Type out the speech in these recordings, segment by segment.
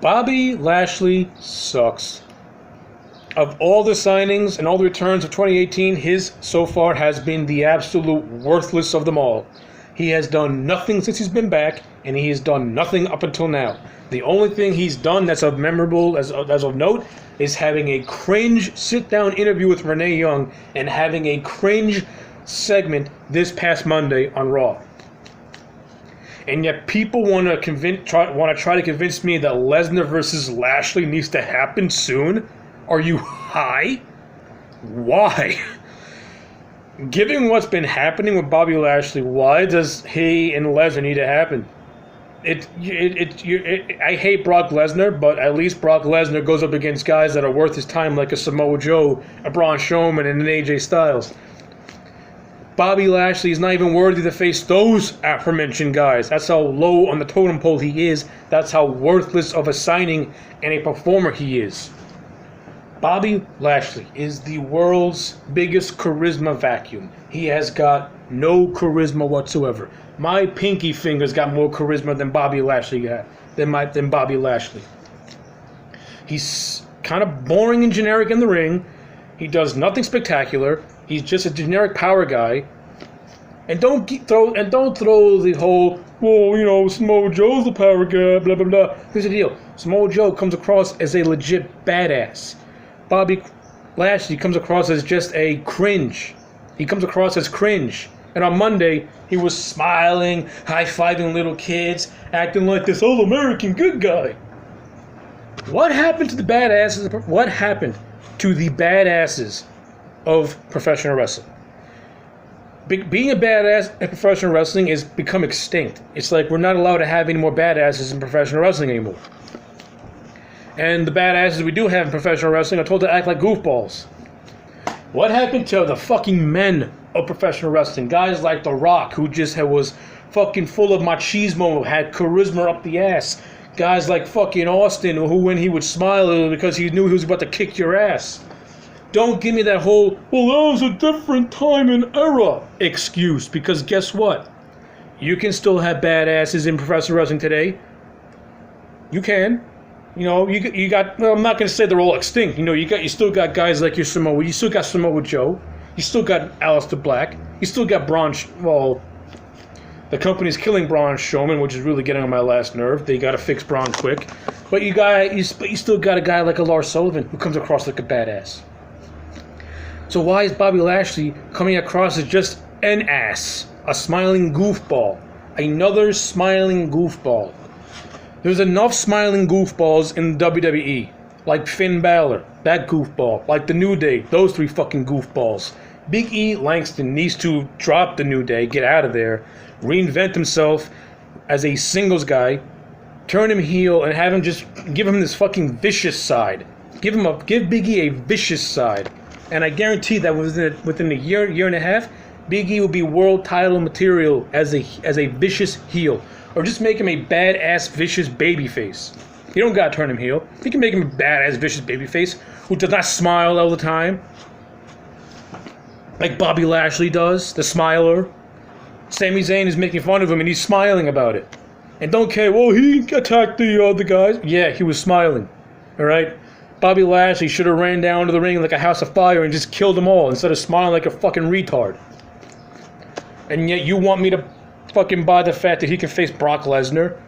Bobby Lashley sucks. Of all the signings and all the returns of 2018, his so far has been the absolute worthless of them all. He has done nothing since he's been back, and he has done nothing up until now. The only thing he's done that's of memorable, as of note, is having a cringe sit-down interview with Renee Young and having a cringe segment this past Monday on Raw. And yet people want to try to convince me that Lesnar versus Lashley needs to happen soon. Are you high? Why? Given what's been happening with Bobby Lashley, why does he and Lesnar need to happen? I hate Brock Lesnar, but at least Brock Lesnar goes up against guys that are worth his time, like a Samoa Joe, a Braun Strowman, and an AJ Styles. Bobby Lashley is not even worthy to face those aforementioned guys. That's how low on the totem pole he is. That's how worthless of a signing and a performer he is. Bobby Lashley is the world's biggest charisma vacuum. He has got no charisma whatsoever. My pinky fingers got more charisma than Bobby Lashley got. Than Bobby Lashley. He's kind of boring and generic in the ring. He does nothing spectacular. He's just a generic power guy. And don't throw the whole, well, you know, Samoa Joe's the power guy, blah blah blah. Here's the deal: Samoa Joe comes across as a legit badass. Bobby Lashley comes across as just a cringe. He comes across as cringe. And on Monday, he was smiling, high-fiving little kids, acting like this all-American good guy. What happened to the badasses? What happened to the badasses of professional wrestling? Being a badass in professional wrestling is become extinct. It's like we're not allowed to have any more badasses in professional wrestling anymore. And the badasses we do have in professional wrestling are told to act like goofballs. What happened to the fucking men of professional wrestling? Guys like The Rock, who just was fucking full of machismo, had charisma up the ass. Guys like fucking Austin, who when he would smile, it was because he knew he was about to kick your ass. Don't give me that whole, well, that was a different time and era excuse, because guess what? You can still have badasses in professional wrestling today. You can. You know, you got. Well, I'm not going to say they're all extinct. You know, you still got guys like your Samoa. You still got Samoa Joe. You still got Aleister Black. You still got Braun. Well, the company's killing Braun Strowman, which is really getting on my last nerve. They got to fix Braun quick. But you still got a guy like a Lars Sullivan who comes across like a badass. So why is Bobby Lashley coming across as just an ass, a smiling goofball, another smiling goofball? There's enough smiling goofballs in WWE, like Finn Balor, that goofball, like The New Day, those three fucking goofballs. Big E Langston needs to drop The New Day, get out of there, reinvent himself as a singles guy, turn him heel, and have him just give him this fucking vicious side. Give Big E a vicious side, and I guarantee that within a year and a half, Big E will be world title material as a vicious heel. Or just make him a badass, vicious babyface. You don't gotta turn him heel. You can make him a badass, vicious babyface who does not smile all the time. Like Bobby Lashley does, the smiler. Sami Zayn is making fun of him and he's smiling about it. And don't care, well, he attacked the guys. Yeah, he was smiling. Alright? Bobby Lashley should have ran down to the ring like a house of fire and just killed them all instead of smiling like a fucking retard. And yet you want me to fucking buy the fact that he can face Brock Lesnar?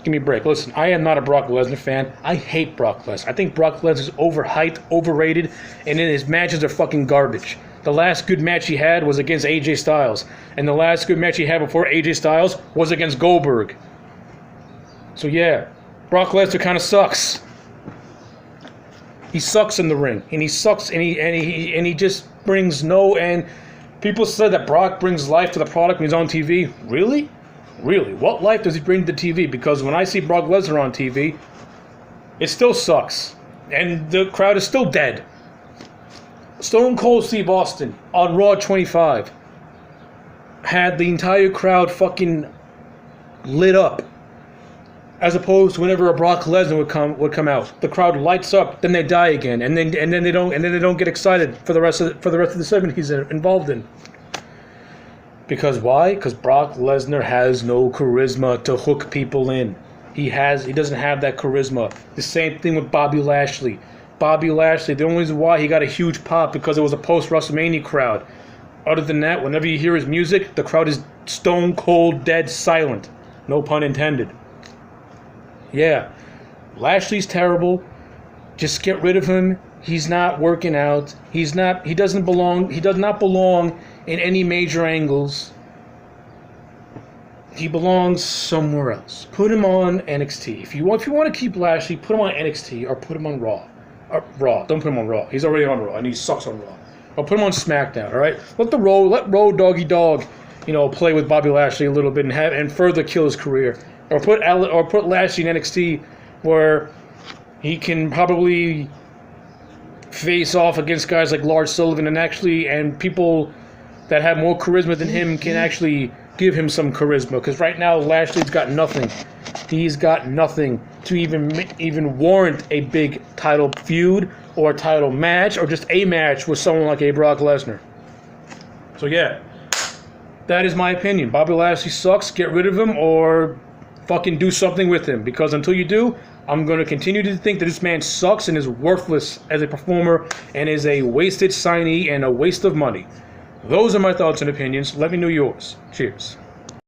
Give me a break. Listen, I am not a Brock Lesnar fan. I hate Brock Lesnar. I think Brock Lesnar is overhyped, overrated, and then his matches are fucking garbage. The last good match he had was against AJ Styles, and the last good match he had before AJ Styles was against Goldberg. So yeah, Brock Lesnar kind of sucks. He sucks in the ring, and he sucks, and he just brings no end. People said that Brock brings life to the product when he's on TV. Really? Really? What life does he bring to TV? Because when I see Brock Lesnar on TV, it still sucks. And the crowd is still dead. Stone Cold Steve Austin on Raw 25 had the entire crowd fucking lit up. As opposed to whenever a Brock Lesnar would come out, the crowd lights up, then they die again, and then they don't get excited for the rest of the segment he's involved in. Because why? Because Brock Lesnar has no charisma to hook people in. He doesn't have that charisma. The same thing with Bobby Lashley. Bobby Lashley, the only reason why he got a huge pop because it was a post-WrestleMania crowd. Other than that, whenever you hear his music, the crowd is stone cold dead silent. No pun intended. Yeah, Lashley's terrible. Just get rid of him. He's not working out. He does not belong in any major angles. He belongs somewhere else. Put him on NXT. If you want to keep Lashley, put him on NXT or put him on Raw. Raw. Don't put him on Raw. He's already on Raw and he sucks on Raw. Or put him on SmackDown. All right. Let Road Doggy Dog, play with Bobby Lashley a little bit and further kill his career. Or put Lashley in NXT where he can probably face off against guys like Lars Sullivan and people that have more charisma than him can actually give him some charisma. Because right now Lashley's got nothing. He's got nothing to even warrant a big title feud or a title match or just a match with someone like a Brock Lesnar. So yeah, that is my opinion. Bobby Lashley sucks. Get rid of him or fucking do something with him. Because until you do, I'm going to continue to think that this man sucks and is worthless as a performer and is a wasted signee and a waste of money. Those are my thoughts and opinions. Let me know yours. Cheers.